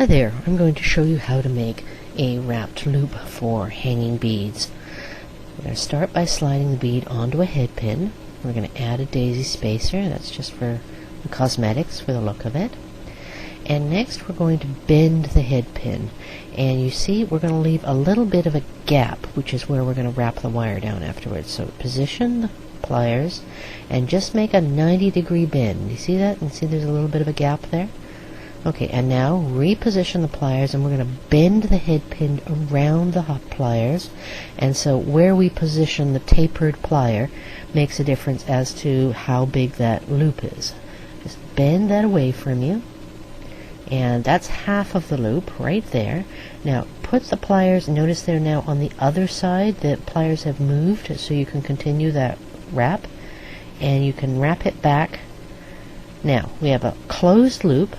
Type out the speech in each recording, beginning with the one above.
Hi there, I'm going to show you how to make a wrapped loop for hanging beads. We're going to start by sliding the bead onto a head pin. We're going to add a daisy spacer, that's just for the cosmetics, for the look of it. And next we're going to bend the head pin. And you see we're going to leave a little bit of a gap, which is where we're going to wrap the wire down afterwards. So position the pliers and just make a 90-degree bend. You see that? And see there's a little bit of a gap there? Okay, and now reposition the pliers, and we're going to bend the head pin around the hot pliers. And so where we position the tapered plier makes a difference as to how big that loop is. Just bend that away from you. And that's half of the loop right there. Now put the pliers, notice they're now on the other side. The pliers have moved so you can continue that wrap. And you can wrap it back. Now we have a closed loop.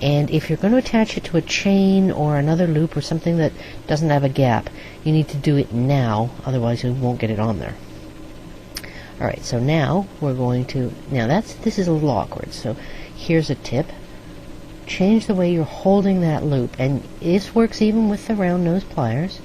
And if you're going to attach it to a chain or another loop or something that doesn't have a gap, you need to do it now, otherwise you won't get it on there. Alright, so now we're going to, this is a little awkward, so here's a tip. Change the way you're holding that loop, and this works even with the round nose pliers.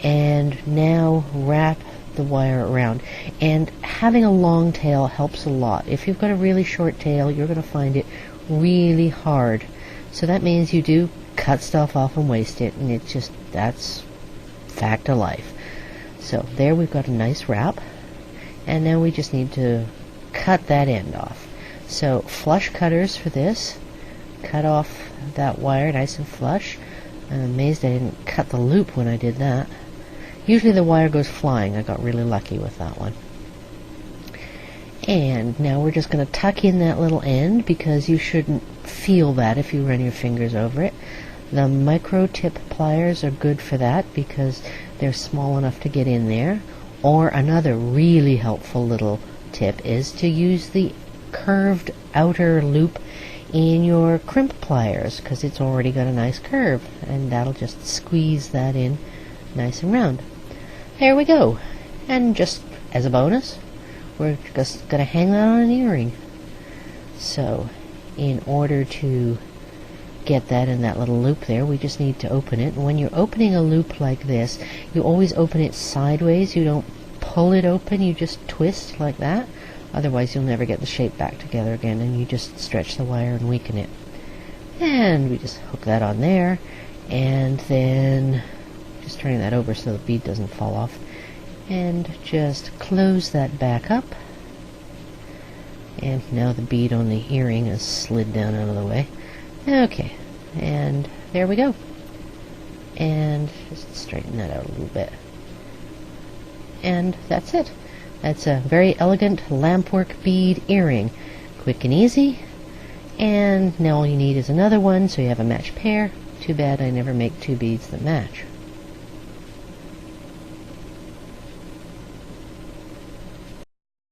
And now wrap the wire around. And having a long tail helps a lot. If you've got a really short tail, you're going to find it really hard. So that means you do cut stuff off and waste it, and it's just, that's fact of life. So there we've got a nice wrap, and now we just need to cut that end off. So flush cutters for this. Cut off that wire nice and flush. I'm amazed I didn't cut the loop when I did that. Usually the wire goes flying. I got really lucky with that one. And now we're just going to tuck in that little end, because you shouldn't feel that if you run your fingers over it. The micro tip pliers are good for that because they're small enough to get in there. Or another really helpful little tip is to use the curved outer loop in your crimp pliers, because it's already got a nice curve, and that'll just squeeze that in nice and round. There we go. And just as a bonus, we're just going to hang that on an earring. So in order to get that in that little loop there, we just need to open it. And when you're opening a loop like this, you always open it sideways. You don't pull it open, you just twist like that. Otherwise you'll never get the shape back together again, and you just stretch the wire and weaken it. And we just hook that on there, and then just turning that over so the bead doesn't fall off. And just close that back up. And now the bead on the earring is slid down out of the way. Okay, and there we go. And just straighten that out a little bit. And that's it. That's a very elegant lampwork bead earring. Quick and easy. And now all you need is another one, so you have a matched pair. Too bad I never make two beads that match.